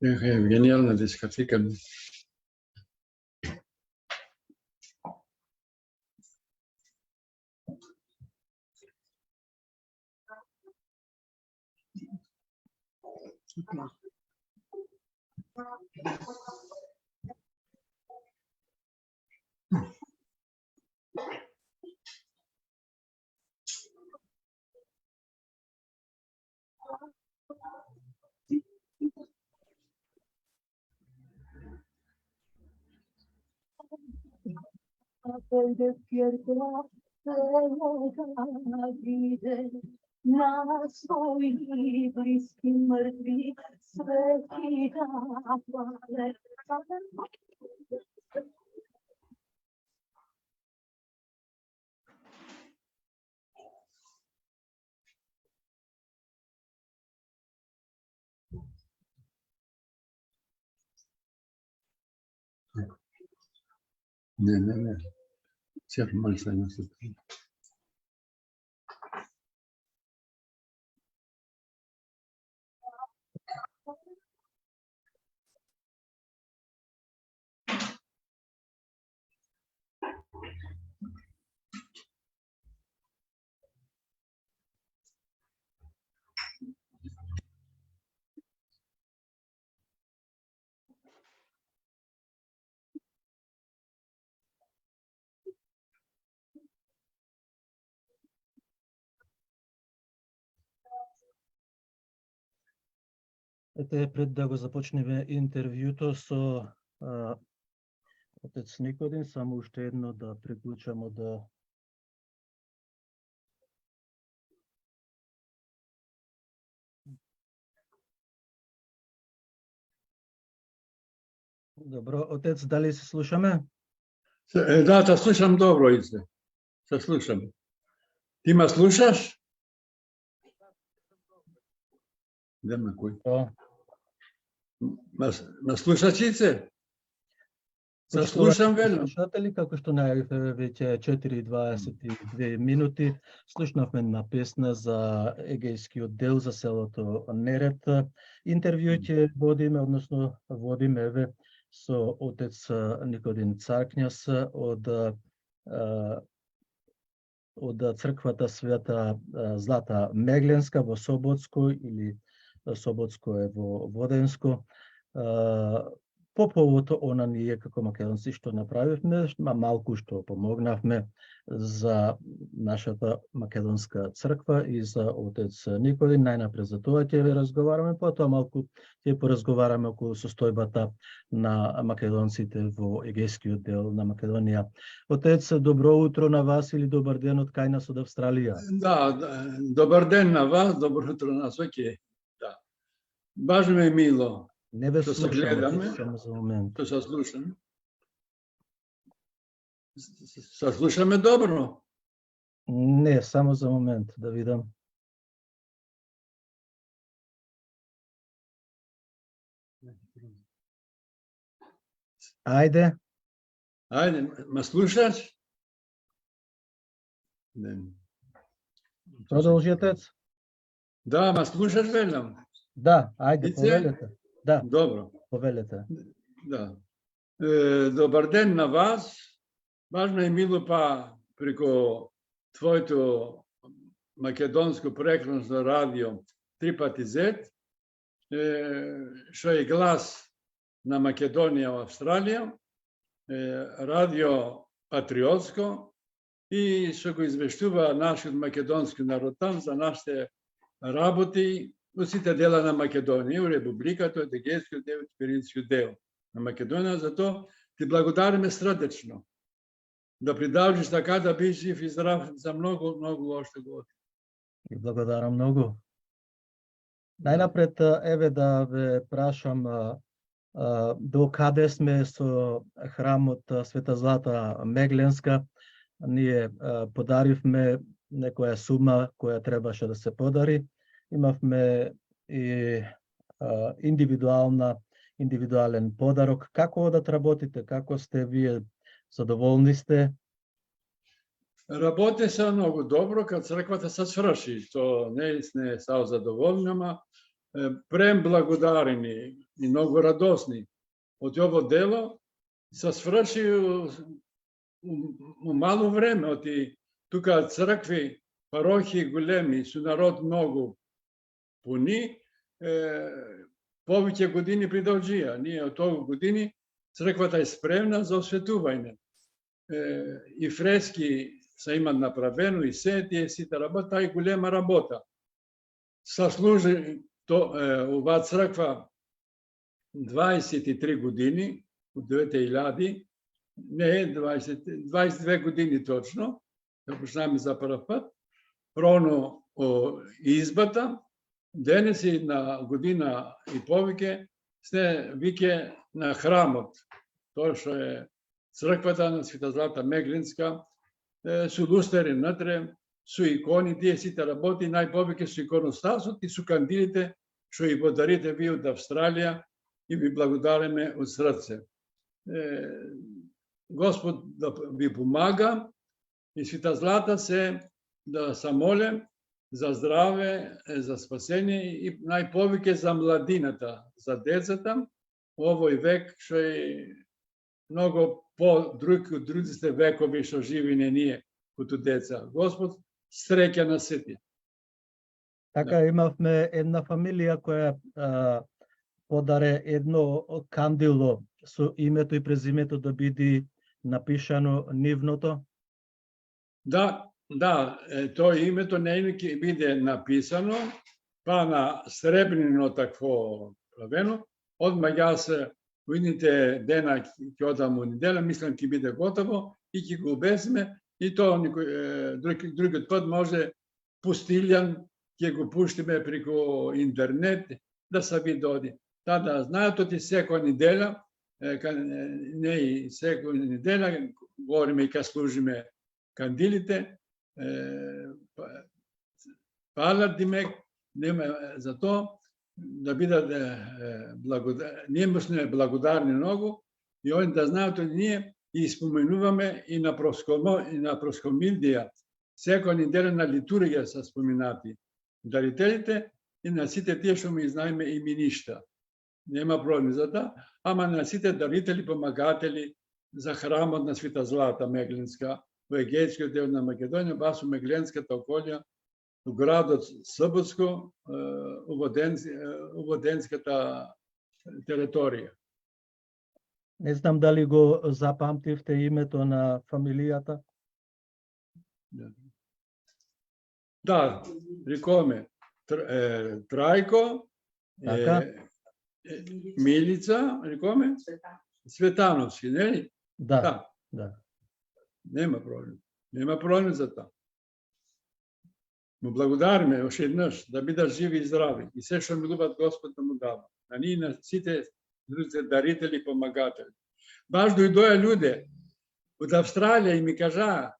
Гениална дискотека. Estoy despierto, nas moji bliski mrtvi, sveti da hvale. Не. Всех мальчиков не слышно. Ете, пред да го започнеме интервјуто со отец Никодим, само уште едно да приклучамо да Добро, отец, дали се слушаме? Да, те слушам добро, Ице. Се слушам. Ти ме слушаш? Нема кој. Ме слушаш, Ице? Се слушам, велам. Слушатели, како што најавивме веќе 4:22 минути, слушнавме една песна за егејскиот дел за селото Нерет. Интервју ќе водиме, односно водиме еве со отец Никодим Царкњас од црквата Света Злата Мегленска во Соботско или Соботско е во Воденско. По повод она ние како македонци што направивме, малку што помогнавме за нашата македонска црква и за отец Никодим. Најнапред за тоа ќе ве разговараме, потоа малку ќе поразговараме околу состојбата на македонците во егејскиот дел на Македонија. Отец, добро утро на вас или добар ден од кај нас од Австралија. Да, добар ден на вас, добро утро на свеќе. Да. Баш ме е мило. Не ве Што се слушаме, гледаме, само за момент. што се слушаме. Се слушаме добро. Не, само за момент, да видам. Ајде. Ајде, ме слушаш? Не. Продолжи, отец. Да, ме слушаш, велам. Да, ајде, Ице? повелете. Да, Добро. повелете. Да. Добар ден на вас. Баш ме е мило па преко твоето македонско прекрасно радио 3 пати Z, што е глас на Македонија во Австралија, радио патриотско и што го извештува нашиот македонски народ там за нашите работи во сите дела на Македонија, у Републиката, од егејскиот дел, пиринскиот дел на Македонија. Затоа ти благодариме срдечно да придржиш така, да бидеш жив и здрав за многу, многу още години. И благодарам многу. Најнапред, еве да ве прашам до каде сме со храмот Света Злата Мегленска. Ние подаривме некоја сума која требаше да се подари. Имавме и индивидуален подарок. Како одат работите? Како сте вие? Задоволни сте? Работи се многу добро, кад црквата се сврши, што не сме само задоволни, ама премблагодарени и многу радосни од ово дело, се сврши у мало време, оти тука цркви, парохи големи, со народ многу пуни, повеќе години придржија. Ние од овие години црквата е спремна за осветување. И фрески се имат направено, и се тие сите работа, таа е голема работа. Се служи оваа црква 23 години, од 9000, не 22 години точно, да почнаме за прв пат, проно избата, денес и на година и повеќе сте виќе на храмот. Тоа што е црквата на Света Злата Меглинска, со лустери натре, со икони, тие сите работи, најповеќе со иконостасот и со кандилите што и подарите ви од Австралија и ви благодариме од срце. Господ да ви помага и Света Злата се да се моле за здраве, за спасение и најповеќе за младината, за децата, овој век што е многу по-друг од другите векови што живееме ние като деца. Господ среќа на сите. Така, имавме една фамилија која подаре едно кандило со името и презимето да биде напишано нивното. Да, тоа името нејно ќе биде написано, па на сребрено такво правено. Одма јас во идните дена ќе одам у недела, мислам ќе биде готово и ќе го обезме и тоа другиот пат може пустилјан ќе го пуштиме преку интернет да се види. Да знаат оти секоја неделя, не и секоја неделя, говориме и ка служиме кандилите, палат димек, нема за тоа, да бидат ние сме благодарни многу и они да знаат ние и споменуваме и на проскомилдија, секоја неделя на литургија се споменати дарителите и на сите тие што ми знаеме именишта. Нема проблем за тоа, ама на сите дарители, помагатели за храмот на Света Злата Меглинска, во егејскиот дел на Македонија, баш во Мегленската околја, у градот Србско, у Воденската територија. Не знам дали го запамтивте името на фамилијата? Да, рековме Трајко, Милица, рековме Светановски, нели? Да. Нема проблем за тоа. Му благодариме уште еднаш да бидат живи и здрави и се што милуваат Господ да му дава. На ние на сите другите дарители и помагатели. Баш дојдоа луѓе од Австралија и ми кажаа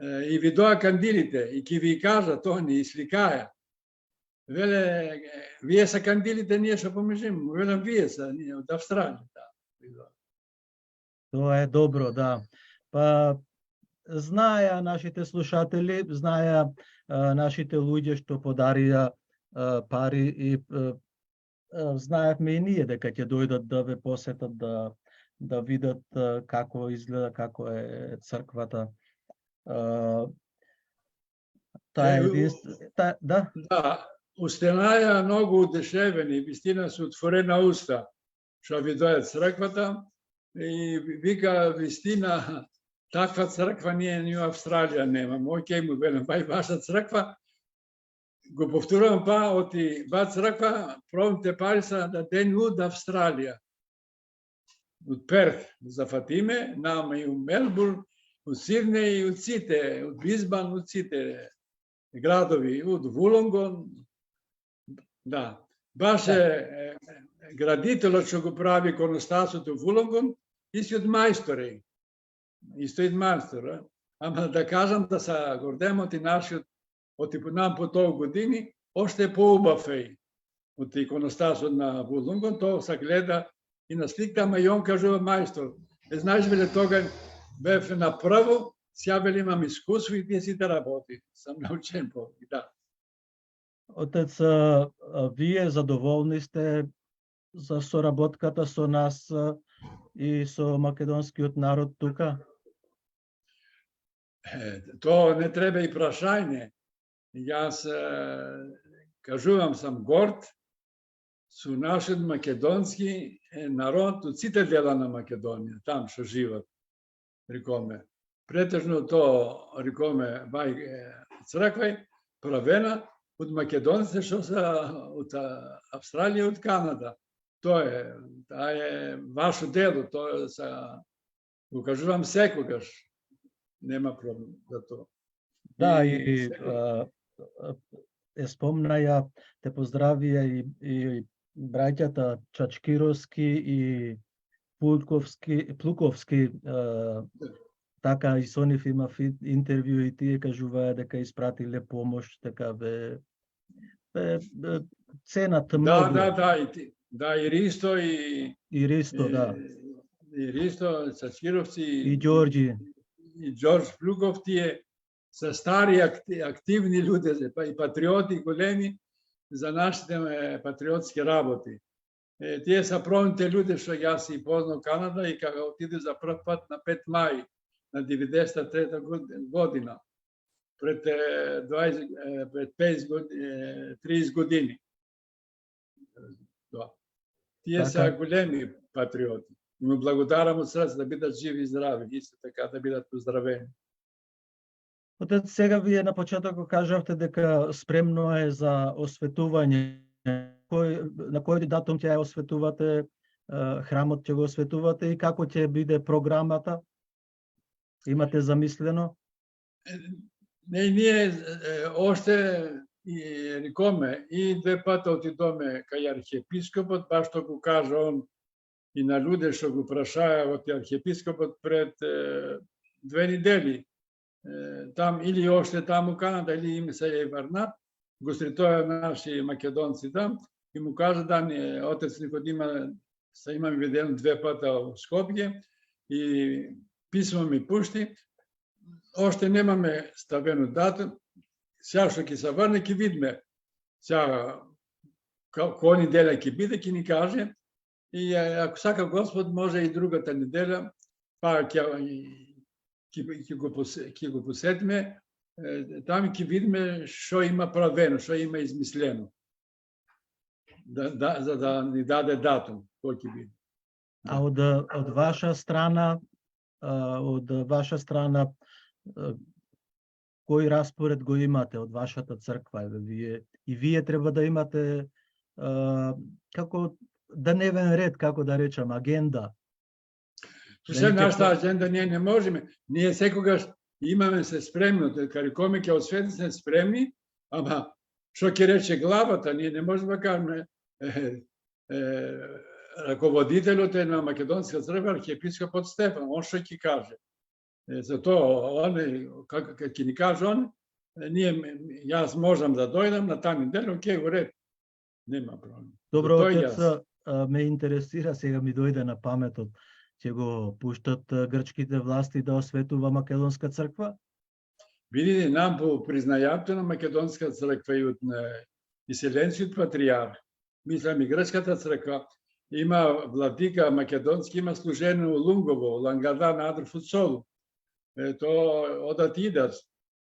и видоа кандилите и ќе ви кажа тоа ни сликаја. Веле, вие са кандилите, ние што помежиме. Велам, вие са, ние од Австралија. Тоа е добро, да. Па, знаеа нашите слушатели, знаеа нашите луѓе што подарија пари и знаевме и ние дека ќе дојдат да ве посетат, да видат како изгледа, како е црквата. Таа е да? Да, устенаја многу удешевени, вистина со отворена уста, што видоја црквата и вика вистина, таква црква ние ни у Австралија немаме. Океј му велам, бај ваша црква, го повторувам па, оти ба црква, пробните пари са да ден од Австралија. Од Перт за Фатиме, нама и у Мелбурн, од Сиднеј, од сите, од Брисбан, од сите градови, од Вулонгон. Да, баш градителот што го прави иконостасот у Вулонгон, исто од мајстори. Исто од мајстор, ама да кажам да се гордем оти нашиот, оти нам по тоа години, оште поубав е од иконостасот на Вулонгон, тоа се гледа и на сликта, ама и он кажува мајстор. Знаеш, веле, тога бев направо, сега веле имам искуство и тие сите работи. Сам научен повеќе, да. Отец, вие задоволни сте за соработката со нас и со македонскиот народ тука? To ne treba i prašajne. Јас кажувам сам горд со нашиот македонски народ од сите дела на Македонија, там што живат, рекоме. Претежно то, рекоме, бај црква правена од македонците што се од Австралија и од Канада. Тоа е ваше дело, тоа го кажувам секогаш. Нема проблем за тоа. Да, и спомнаја, те поздравија и браќата Чачкировски и Плуковски, така и со нив имав интервју и тие кажуваа дека испратиле помош, така бе ценат многу. Да, и Ристо и Ристо, да. И Ристо, Чачкировци и Ѓорѓи. И Ѓорѓ Плуков, тие се стари активни луѓе и патриоти големи за нашите патриотски работи. Тие се првите луѓе што јас и познав Канада и кога отиде за прв пат на 5 мај на 93 година, пред 30 години. Тие се големи патриоти. И му благодарам од срце да бидат живи и здрави, исто така да бидат поздравени. Отец, сега вие на почеток кажавте дека спремно е за осветување. На кој датум ќе ја осветувате, храмот ќе го осветувате и како ќе биде програмата? Имате замислено? Не, ние още рекоме и 2 пати отидоме кај архиепископот, баш што го кажа он и на луѓе што го прашаја од архиепископот пред 2 недели. Там или още там у Канада, или им се е врнат, го сретоја наши македонци там и му кажа да отец Никодима се имам видено 2 пата во Скопје и писмо ми пушти. Още немаме ставено датум. Сега што ќе се врне ќе видиме. Сега која неделя ќе биде, ќе ни каже. И ако сака Господ, може и другата неделя, па ќе го посетиме, там ќе видиме што има правено, што има измислено. За да ни даде датум, кој ќе биде. А од ваша страна, кој распоред го имате од вашата црква? Вие треба да имате како дневен ред, како да речам, агенда. Се нашата агенда ние не можеме. Ние секогаш имаме се спремно, дека рекоме ќе освети се спремни, ама што ќе рече главата, ние не можеме да кажеме раководителот е на Македонска црква, архиепископот Стефан, он што ќе каже. Затоа, како ќе ни каже он, јас можам да дојдам на таа неделя, ќе го ред. Нема проблем. Добро, отец, ме интересира, сега ми дојде на паметот, ќе го пуштат грчките власти да осветува Македонска црква? Видите, нам по признајањето на Македонска црква и од Вселенскиот патријарх, мислам и грчката црква, има владика македонски, има служено у Лунгово, Лангадан Адрф од Солу. То одат идат,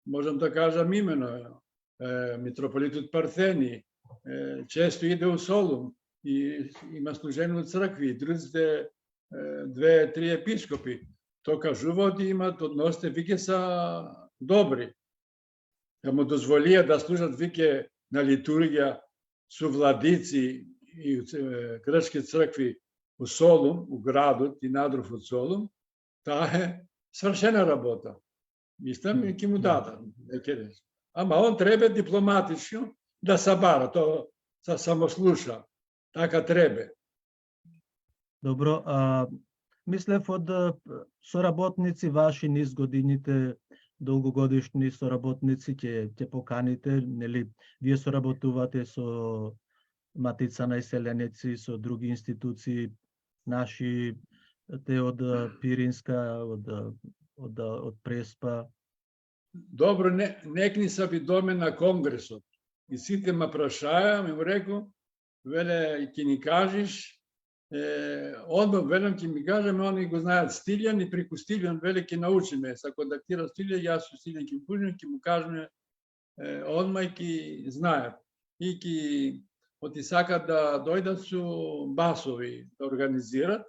можам да кажам имено, митрополитот Парθένη, често иде у Солун и има служено од цркви, другите 2-3 епископи. То кажуваат и имат односите виќе са добри. Да му дозволија да служат виќе на литургија со владици и грчки цркви у Солун, у градот и надров од Солун, таа е свршена работа. Мислам и ќе му дадат. Ама он треба дипломатично да сабара, то се самослуша. Така треба. Добро, мислев од соработници ваши низ годините, долгогодишни соработници ќе поканите, нели, вие соработувате со Матица на иселеници, со други институции наши, те од Пиринска, од Преспа. Добро, некни са ви доме на Конгресот. И сите ме прашаја, ми му реку, веле, ќе ни кажеш, одмah велам ќе ми кажем, они го знаат Стилјан и преку Стилјан веле ќе научиме. Се контактира Стилјан, јас со Стилјан ќе пужиме, ќе му кажеме одмah ќе знаат. И ќе оти сакат да дојдат со басови да организират.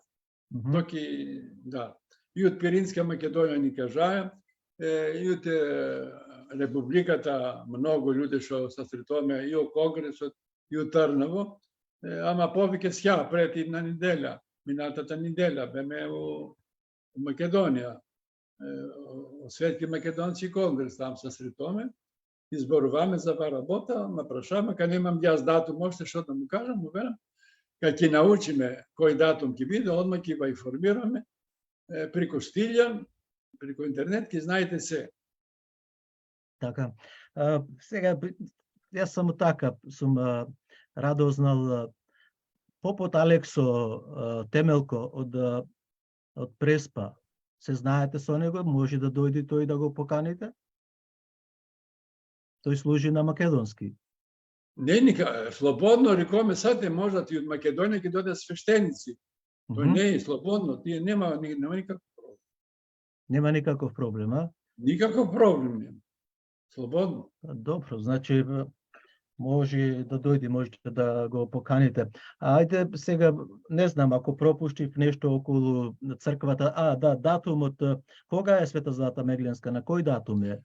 Токи, да. И од Пиринска Македонија ни кажаја, и од Републиката многу луѓе што се сретуваме и од Конгресот и од Трнаво, ама повеќе сега пред една неделја, минатата неделја беме у Македонија, Светски македонски конгрес, там се сретуваме, изборуваме за ова работа, ме прашаме, кај немам јас датум уште што да му кажам, му верам, кај ќе научиме кој датум ќе биде, одма ќе ва информираме преку Стилјан, преку интернет, ќе знаете се. Така. Сега, јас само така сум радознал попот Алексо Темелко од Преспа. Се знаете со него, може да дојде тој да го поканите? Тој служи на македонски. Не, ника, слободно рекоме сате можат и од Македонија ќе дојдат свештеници. Тој не е слободно, тие нема никаков проблем. Нема никаков проблем, а? Никаков проблем нема. Слободно. Добро, значи може да дојде, можете да го поканите. Ајде сега, не знам, ако пропуштив нешто околу црквата, да, датумот, кога е Света Злата Меглинска, на кој датум е?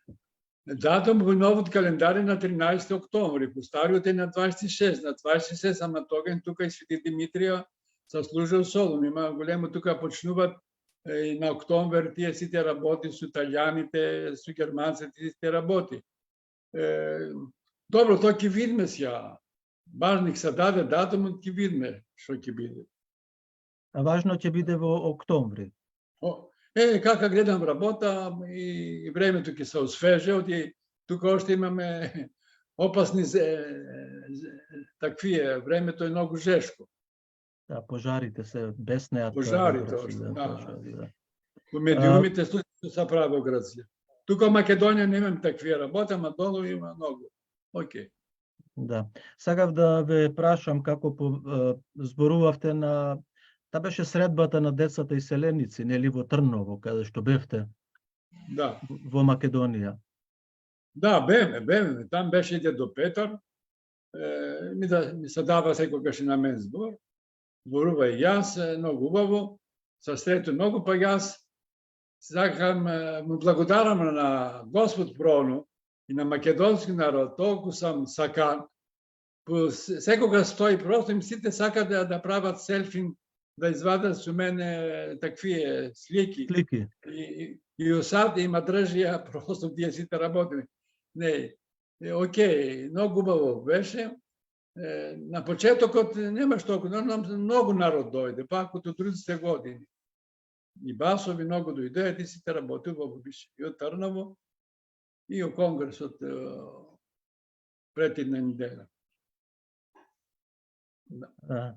Датум во новот календар е на 13 октомври, по стариот е на 26, на 26, ама тогаш тука и Свети Димитрија се служил Солун, има големо тука почнуваат и на октомври тие сите работи со италијаните, со германците, сите работи. Добро, тоа ќе видиме сега. Важник се даде датумот, ќе видиме што ќе биде. А важно ќе биде во октомври. Кака гледам работа и времето ќе се освеже, и тука още имаме опасни таквие, времето е многу жешко. Да, пожарите се беснеат. Пожарите още, да. Во медиумите случаи се прави во Грција. Тука во Македонија немам такви работа, ама долу има многу. Океј. Да. Сакав да ве прашам како зборувавте на Та беше средбата на децата иселеници, нели во Трново, каде што бевте? Да. Во Македонија. Да, беме. Там беше дедо Петар. Ми се дава секогаш и на мен збор. Зборува и јас, многу убаво. Се срету многу, па јас сакам, му благодарам на Господ Прону и на македонски народ, толку сам сакан. Секогаш стои просто им сите сакат да прават селфи, да извадат со мене такви слики. И осад има држија, просто тие сите работи. Не, окей, многу убаво беше. На почетокот немаш толку, многу народ дојде, пак од 30 години. И басови многу дојдеат и сите работи убаво беше. И од Трново, и од Конгресот пред една неделя.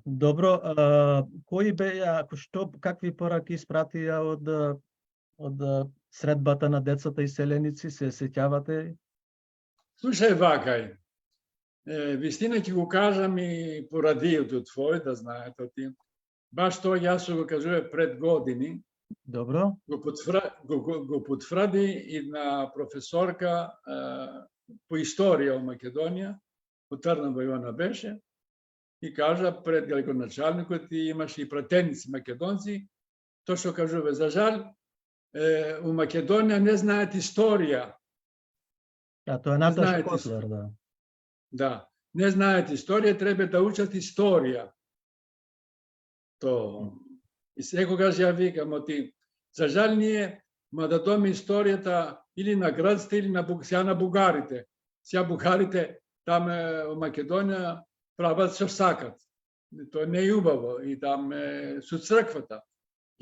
Добро, кои беа, какви пораки испратија од средбата на децата иселеници, се сеќавате? Слушај вакај, вистина ќе го кажам и по радиото твој, да знаете ти. Баш тоа јас го кажував пред години. Добро. Го потврди и на професорка по историја во Македонија, по Трнава Јона беше, и кажа пред градоначалникот и имаше и пратеници македонци, тоа што кажува, за жал, у Македонија не знаат историја. Тоа е Наташа Котлер, да. Да, не знаат историја, треба да учат историја. И секогаш ја викам, за жал ние ма да доме историјата или на грците, или на бугарите. Сега бугарите там у Македонија прават што сакат. Тоа не е убаво и там со црквата.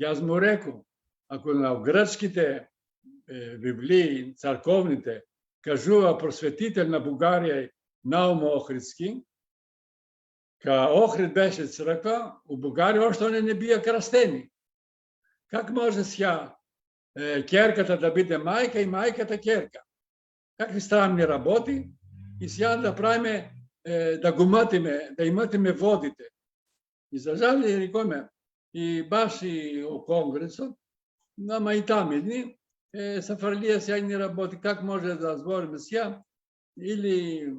Јас му реков, ако на грчките библии, црковните, кажува просветител на Бугарија Наум Охридски, ка Охрид беше црква, у Бугарија още не бија крстени. Как може сега керката да биде мајка и мајката керка? Какви странни работи? и сега да правиме, да го мътиме, да и мътиме водите. И за жал, рекоме, и баш и у Конгресот, ама и там едни, Сафарлија сега не работи. Как може да збориме сега? Или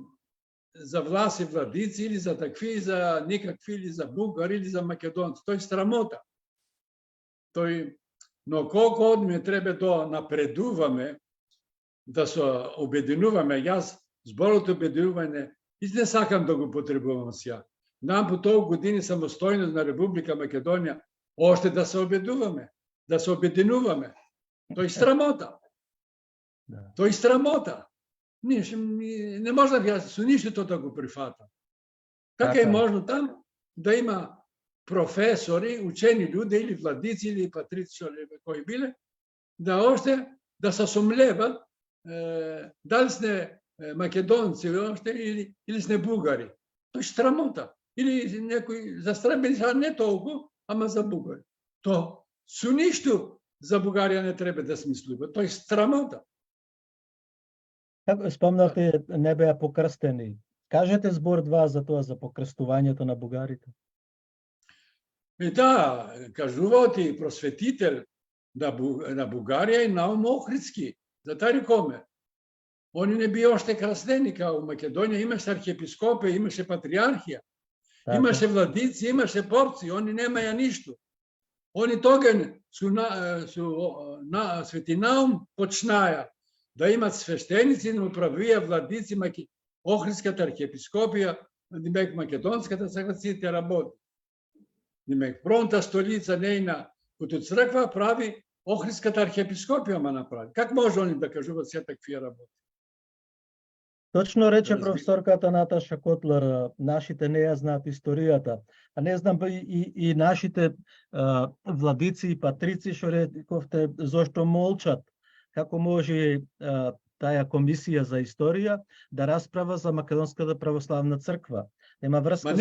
за власт и владици, или за такви, за никакви, или за бугари, или за македонци. Тој срамота. Но колко од ми треба да напредуваме, да се обединуваме. Јас зборот обединување и не сакам да го потребувам сега. Нам по толку години самостојност на Република Македонија още да се обедуваме, да се обединуваме. Тој срамота. Тој срамота. Не може да со ништото да го прифатам. Како е можно там да има професори, учени луѓе или владици или патрици кои биле, да още да се сомлеват дали сме македонци или сме бугари. Тој срамота. Или некои за сребени, не толку, ама за бугари. То со ништо за Бугарија не треба да смислува. Тој срамота. Како спомнавте, не беа покрстени. Кажете збор два за тоа, за покрстувањето на бугарите. Да, кажувал ти просветител на Бугарија и Наум Охридски. За тај рекоме. Они не би още крстени, као у Македонија имаше архиепископија, имаше патриархија, имаше владици, имаше порци, они немаја ништо. Они тогаш Свети Наум почнаја да имат свештеници, но управија владици, Охридската архиепископија, македонската сега сите работи. Првната столица нејна като црква прави Охридската архиепископија ма направи. Как може они да кажуват се такви работи? Точно рече професорката Наташа Котлар, нашите не ја знаат историјата. А не знам и нашите владици и патрици, што рековте, зошто молчат. Како може таа комисија за историја да расправа за Македонската православна црква? Нема врска. Ма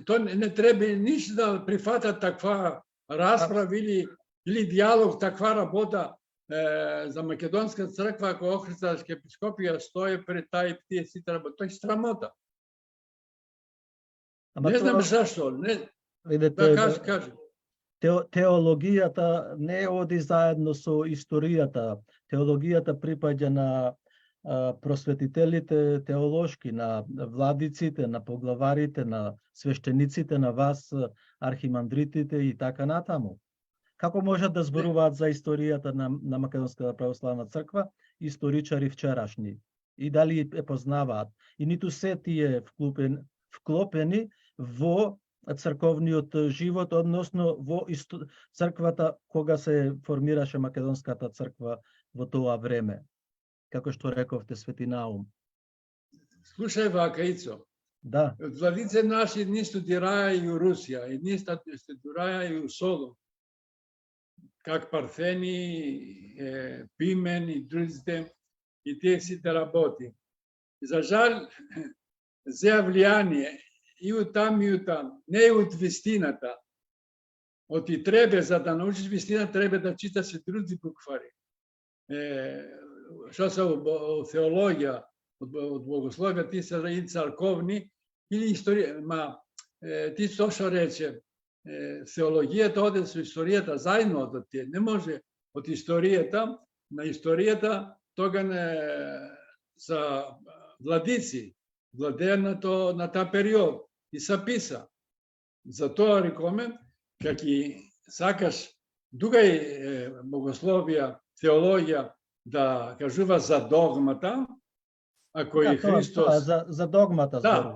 то не треба ништо да прифатат таква расправа или диалог, таква работа за Македонска црква, ако Охридска архиепископија стои пред тие сите работи. Тој срамота. Не знам зашто. Видете, кажи. Теологијата не оди заедно со историјата. Теологијата припаѓа на просветителите теолошки, на владиците, на поглаварите, на свештениците, на вас, архимандритите и така натаму. Како можат да зборуваат за историјата на Македонската православна црква историчари вчерашни? И дали е познаваат? И ниту се тие вклопени во црковниот живот, односно во црквата кога се формираше Македонската црква во тоа време. Како што рековте, Свети Наум. Слушај вака, Ицо. Да. Владице наши едни студираја и у Русија, едни студираја и у Солун. Как Парфени, Пимен и другите, и тие сите работи. За жал, зеа влијание и у там, не и од вистината. Од и треба, за да научиш вистина, треба да читаш и други буквари. Што се од теологија, од богословија, ти се и црковни, или историја, ти што рече, теологијата оде со историјата, заедно од тие. Не може од историјата, на историјата, тога не са владици, владеенето на та период и са писа. Затоа рекоме, како сакаш дугај богословија, теологија, да кажува за догмата, ако и Христос... За догмата. Да,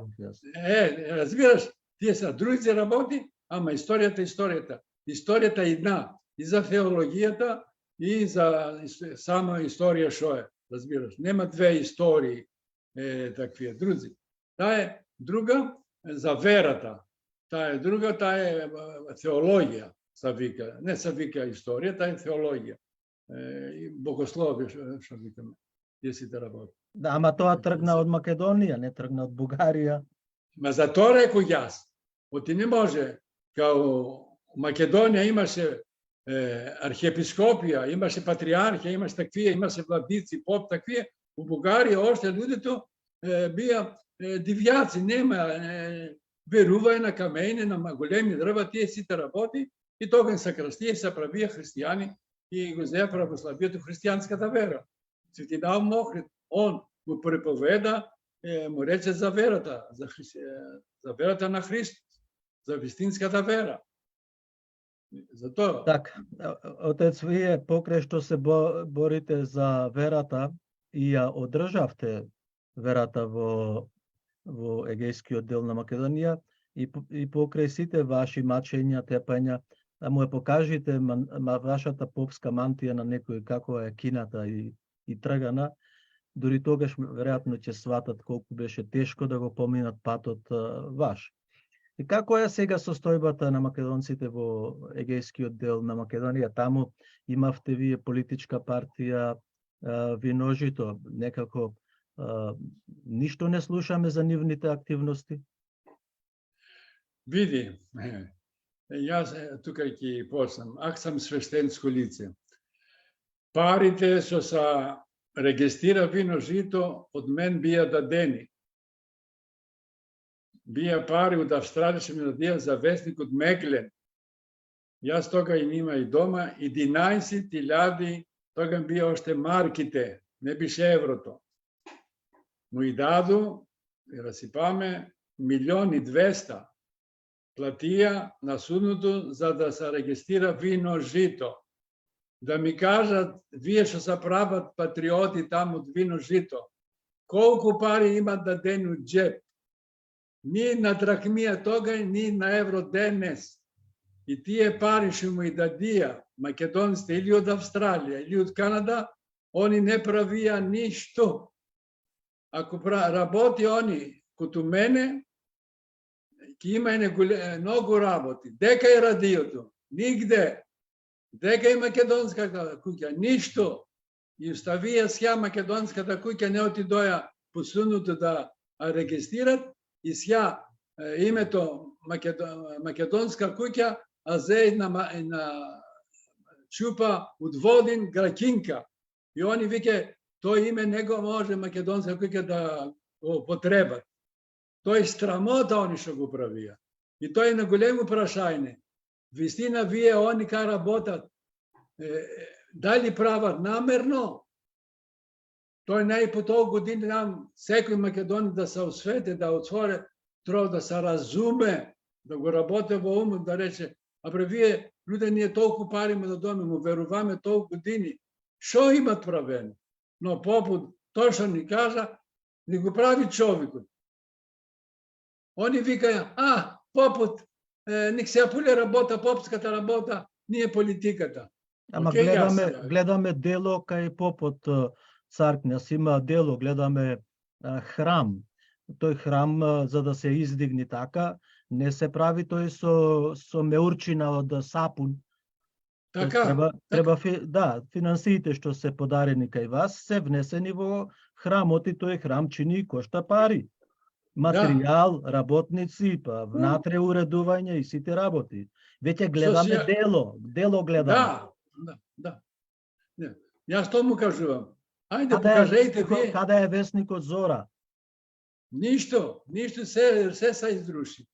разбираш, тие са другите работи, ама историјата. Историјата е една, и за теологијата, и за сама историја шо е, разбираш. Нема две истории такви, други. Таа е друга за верата. Таа е друга, таа е теологија, се вика. Не се вика историја, таа е теологија. Богословие, што викаме, тие сите работи. Да, ама тоа тргна од Македонија, не тргна од Бугарија. Ма за тоа рекој јас. Оти не може, као Македонија имаше архиепископија, имаше патриархија, имаше таквие, имаше владици, поп таквие, у Бугарија още луѓето бија дивјаци, нема верувај на камење, на големи дрва, тие сите работи и тогаш се крстија, се правија христијани и го зеа православието, христијанската вера. Свети Наум Охрид, он му преповеда, му рече за верата, за верата на Христос, за вистинската вера. За тоа. Така, отец, вие покрај што се борите за верата и ја одржавте верата во егејскиот дел на Македонија и покрај сите ваши мачења, тепања, да му ја покажете вашата попска мантија на некој како е кината и тргана, дури тогаш веројатно ќе сватат колку беше тешко да го поминат патот ваш. И како е сега состојбата на македонците во егејскиот дел на Македонија? Таму имавте вие политичка партија Виножито, некако ништо не слушаме за нивните активности? Види, јас тука ќе почнам. Ак сам свештенско лице. Парите што се регистрира Виножито од мен бија дадени. Бија пари од Австралија што ми дадија за вестникот Меглен. Јас тога и нима и дома 11.000, тога бија оште марките, не беше еврото. Му и даду, и расипаме, 1.200.000 платија на судното за да се регистрира Виножито. Да ми кажат, вие што се прават патриоти таму од Виножито, колку пари имат дадени од джеп? Ни на драхмија тога, ни на евро денес. И тие пари што му и дадија македонците или од Австралија, или од Канада, они не правија ништо. Ако работи они, кото мене, ќе има многу работи. Дека е радиото? Нигде. Дека е македонската куќа? Ништо. И оставија сја македонската куќа, не отидоја по судното да регистрират, и сја името македонска куќа, а зе на чупа од Водин Гракинка. И они вике, тој име него може македонска куќа да го потребат. Тој страмота они што го правија. И тој на големо прашање. Вистина, вие они ка работат, дали прават намерно? Тој не по толку години нам секој македонец да се освети, да отворе, треба да се разуме, да го работи во умот, да рече, абре вие луѓе ние толку пари му да доме, му веруваме толку години, што имат правено? Но попут тоа што ни кажа, ни го прави човекот. Они викаја, попут, ник се апуле работа, попската работа, ние политиката. Ама гледаме дело кај попот царкнес, има дело, гледаме храм. Тој храм, за да се издигни така, не се прави тој со меурчина од сапун. Така. Треба финансиите што се подарени кај вас се внесени во храмот и тој храм чини кошта пари. Материјал, работници, па внатре уредување и сите работи. Веќе гледаме дело гледаме. Да. Јас тоа му кажувам. Ајде покажете вие. Каде е вестникот Зора? Ништо се се изруши.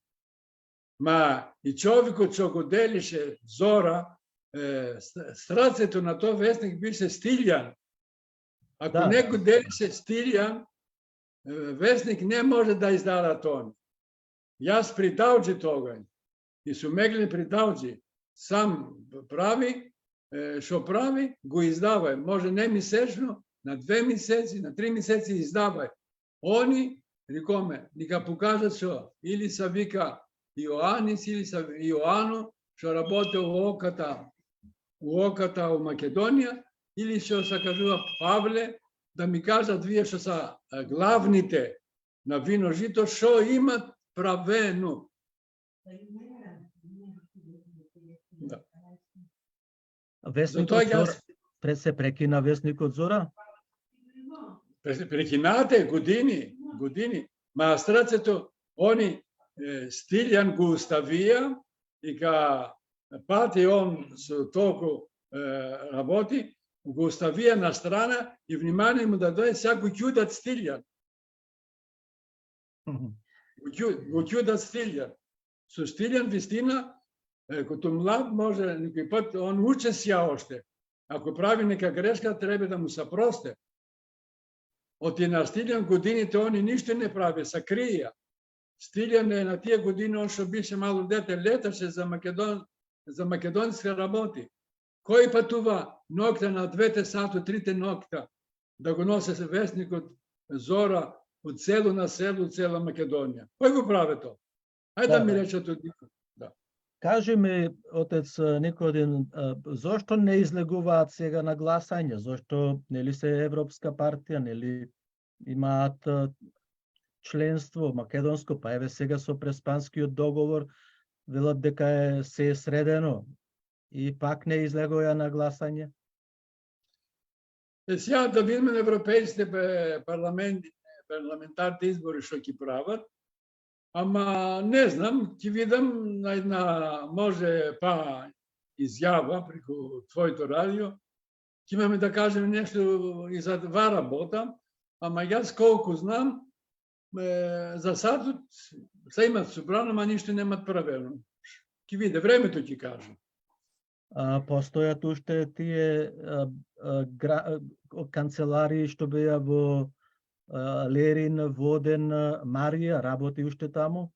Ма и човекот што го делише Зора, срцето на тој вестник беше Стилјан. Ако некој делише Стилјан, вестник не може да издава тоа. Јас придавџи тога. И со Меглен придавџи. Сам прави, што прави, го издавај. Може не месечно, на 2 месеци, на 3 месеци издавај. Они, рекоме, нека покажат што, или се вика Иоанис, или се Иоано, што работи во оката у Македонија, или што се кажува Павле, да ми кажат вие што са главните на Виножито, што имат правено. Вестникот Зора, се прекина вестникот Зора? Прекинате години. Ма срцето, они Стилјан го уставија и ка пати он со толку работи, го оставија на страна и внимание му да дојде сакој ќудат Стилјан. Го ќудат Стилјан. Со Стилјан вистина, като млад може некој пат, он уче сја оште. Ако прави нека грешка, треба да му се просте. Оти на Стилјан годините они ништо не прави, се крија. Стилјан е на тие години, он што беше мало дете, леташе за македонски работи. Кој патува ноќта на 2 сати, 3 ноќта, да го носи вестникот Зора од село на село, цела Македонија. Кој го прави тоа? Ајде да ми речат од никој. Кажи ми, отец Никодин, зошто не излегуваат сега на гласање? Зошто нели се Европска партија, нели имаат членство македонско, па еве сега со Преспанскиот договор велат дека се е средено и пак не излегоја на гласање? Сега да видиме на европейските парламентарните избори што ќе прават, ама не знам, ќе видам на една може па изјава преку твоето радио, ќе имаме да кажеме нешто и за два работа, ама јас колку знам, за садот се имат собрано, ама ништо немат правено. Ќе виде, времето ќе каже. Постојат уште тие канцеларии што беа во Лерин, Воден, Марија, работи уште таму?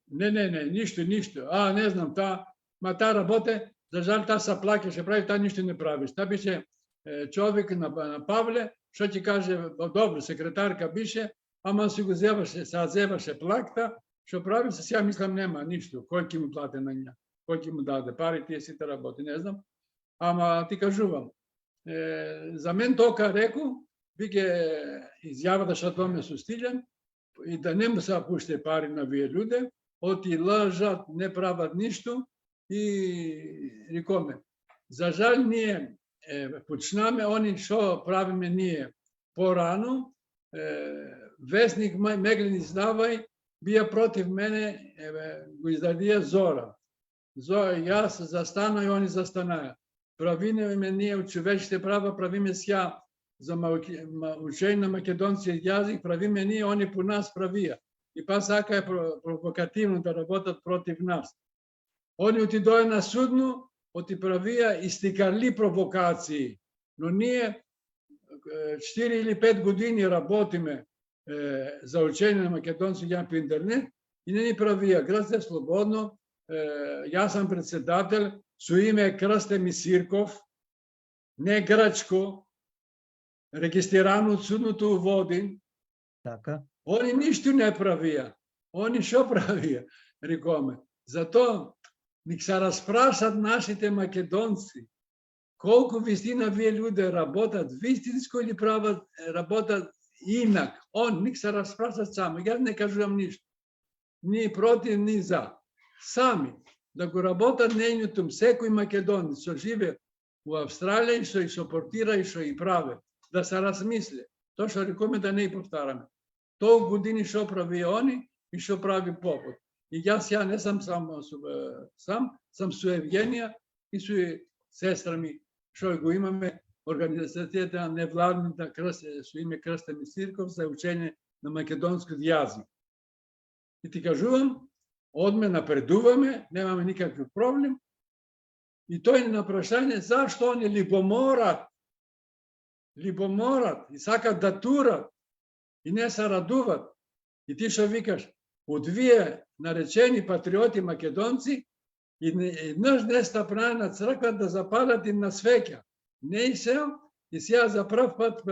Не, ништо. Не знам, таа работе, за жал таа се плаќаше, прави, таа ништо не правиш. Таа беше човек на Павле, што ќе каже, добро, секретарка беше, ама се го зеваше плакта, што прави, се сега мислам нема ништо, кој ќе му плати на неа, кој ќе му даде пари, тие сите работи, не знам. Ама ти кажувам, за мен тока реку, бике изјавата што томе со Стилјан и да не му се пуште пари на вие луѓе, оти лажат, не прават ништо и рекоме. За жал ние почнаме они што правиме ние порано, вестник Меглин издавај, бија против мене, го издадија Зора. Јас застанај, они застанаја. Правиме ние од човечните права, правиме сја за учење на македонски јазик, правиме ние, они по нас правија. И па сака е провокативно да работат против нас. Они отидоја на судно, оти правија истикарли провокации. Но ние 4 или 5 години работиме за учење на македонски јазик по интернет и не ни правија. Грцте слободно, јас сам председател, со име Крсте Мисирков, не грчко, регистрирано од судното у Водин. Така. Они ништо не правија. Они што правија? Рекоме. Затоа, ник се распрашат нашите македонци, колку вистина вие луѓе работат вистинско или прават, работат инак. Ник се распрашат само. Јас не кажувам ништо. Ни против, ни за. Сами. Да го работат нејнутум секој македонец, што живе у Австралија и што и сопортира и што и праве. Да се размисле. Тоа што рекоме да не и повтараме. Толку години што прави они и што прави попот. И јас не сам сам со Евгенија и со сестра ми, што го имаме организацијата невладната со име Крсте Мисирков за учење на македонски јазик. И ти кажувам, одме напредуваме, немаме никакви проблем. И тој на прашање зашто они либоморат и сакат да турат и не се радуват. И ти што викаш, од вие наречени патриоти македонци, еднаш не стапна на црква да запалат им на свеќа. Не и сега за прв пат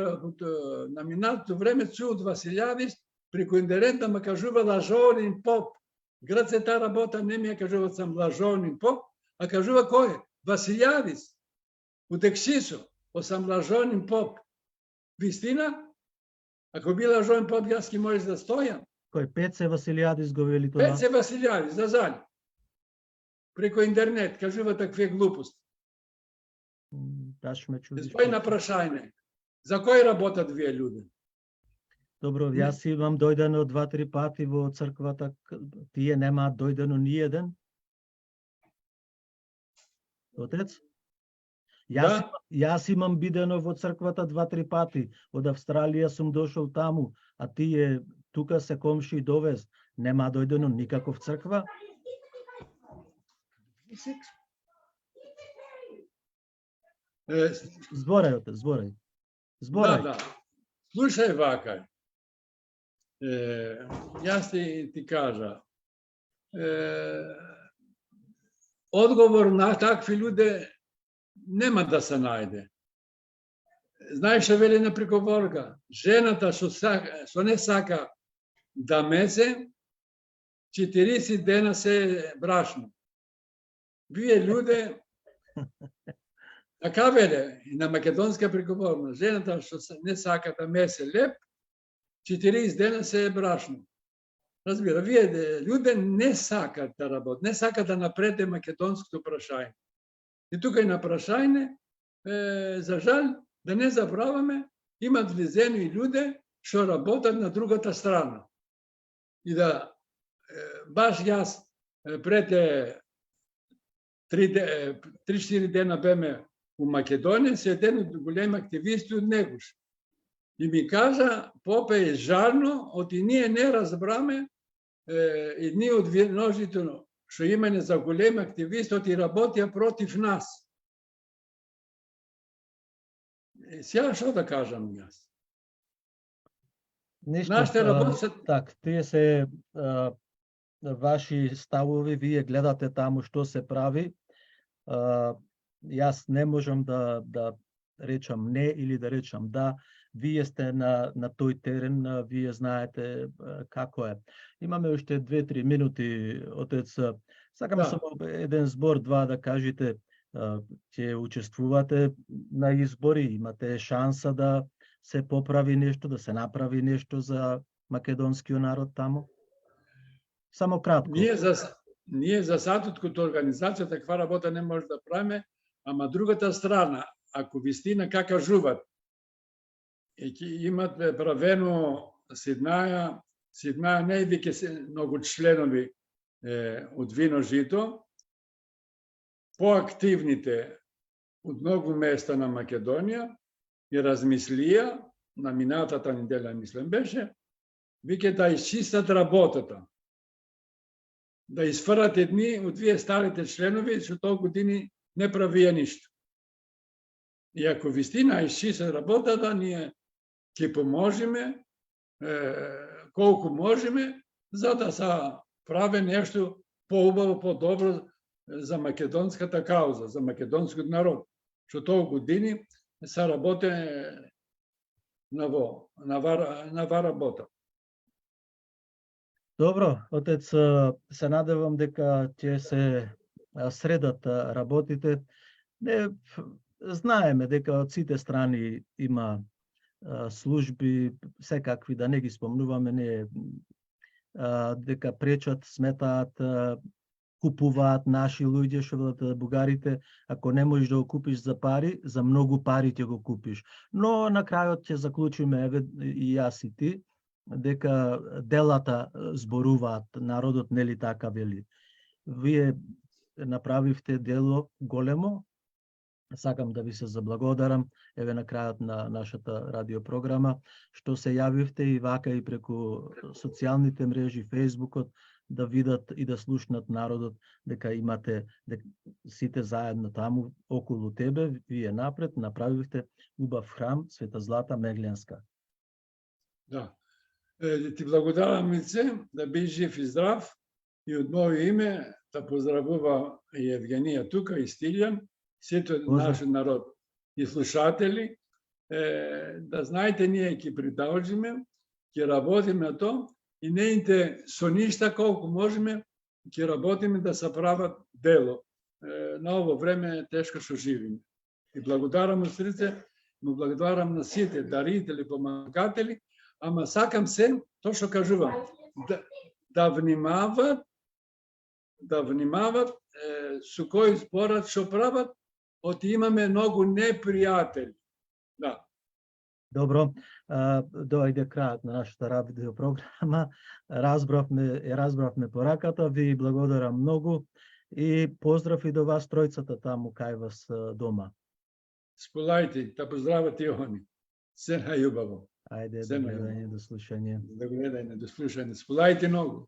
на минатото време чу од Василјавис преку интернет да ме кажува лажовен поп. Грците таа работа не ми ја кажува сам лажовен поп, а кажува кој? Василјавис. У Тексисо, сам лажовен поп. Вистина? Ако би лажовен поп, јас ки можеш да стојам. Кој Пеце Василијадис го вели тоа? Пеце Василјадис, да зали. Преку интернет кажува такви глупости. Баш ме чудиш. Кој на прашање? За кој работат вие луѓе? Добро, јас имам дојдено 2-3 пати во црквата, тие немаат дојдено ни еден. Отец? Јас имам бидено во црквата 2-3 пати. Од Австралија сум дошол таму, а тие тука се комши довез, нема дојдено никаков црква? Зборај, отец, зборај. Да, Зборај. да. Слушај вака. Јас ти кажа. Одговор на такви луѓе нема да се најде. Знаеш што вели на приговорка? Жената што не сака да месе, 40 дена се брашно. Вие луѓе, така веле, и на македонска приговорна, жената што не сака да месе леп, 40 дена се е брашно. Разбира, вие луѓе не сакат да работат, не сакат да напрете македонското прашање. И тука и на прашање, за жал, да не забраваме, имат влезени луѓе што работат на другата страна. И да, баш јас пред 3-4 дена беме у Македонија, се еден од големи активисти од Негуш. И ми кажа, попе е жарно, оти ние не разбраме, едни од множите што имаме за големи активисти, оти работија против нас. Сега што да кажам јас? Нашите работи Так, тие се ваши ставови, вие гледате таму што се прави. Јас не можам да речам не или да речам да. Вие сте на тој терен, вие знаете како е. Имаме уште 2-3 минути, отец. Сакам само еден збор, два да кажете. Ќе учествувате на избори, имате шанса да се поправи нешто, да се направи нешто за македонскиот народ таму? Само кратко. Ние за сад като организација таква работа не може да правиме, ама другата страна, ако вистина кака жуват, имат правено седнаја не веќе се многу членови од Вино Жито, поактивните од многу места на Македонија и размислија, на минатата неделја мислам беше, веќе да исчистат работата. Да изфрат едни од вие старите членови што толку години не правија ништо. И ако вистина исчистат работата, ние ќе поможеме колку можеме за да се прави нешто поубаво, подобро за македонската кауза, за македонскиот народ, што толку години се работи на ва работа. Добро, отец, се надевам дека ќе се средат работите. Не знаеме дека од сите страни има служби, секакви, да не ги спомнуваме, не дека пречат, сметаат, купуваат наши луѓе, што велат бугарите, ако не можеш да го купиш за пари, за многу пари ќе го купиш. Но на крајот ќе заклучиме, еве и јас и ти, дека делата зборуваат, народот нели така вели. Вие направивте дело големо, сакам да ви се заблагодарам, еве на крајот на нашата радиопрограма, што се јавивте и вака и преку социјалните мрежи, Фејсбукот, да видат и да слушнат народот дека имате, дека сите заедно таму околу тебе, вие напред направивте убав храм Света Злата Мегленска. Да. Ти благодарам, Мице, да би жив и здрав и од моје име да поздравува и Евгенија тука и Стилјан, сето нашиот народ и слушатели, да знаете, ние ќе продолжиме, ќе работиме на тоа и неите со ништа колку можеме, ќе работиме да се прават дело. На ово време тешко што живиме. И благодарам од срце, му благодарам на сите дарители, помагатели, ама сакам се, тоа што кажувам, да внимават со кој зборат што прават, оти имаме многу непријатели. Да. Добро, доаѓде крајот на нашата радиопрограма. Разбравме пораката, ви благодарам многу и поздрав и до вас тројцата таму кај вас дома. Сполајте, да поздрават и они. Се најубаво. Ајде Се до најдобро. гледање, до слушање. До гледање, до слушање. Сполајте ногу.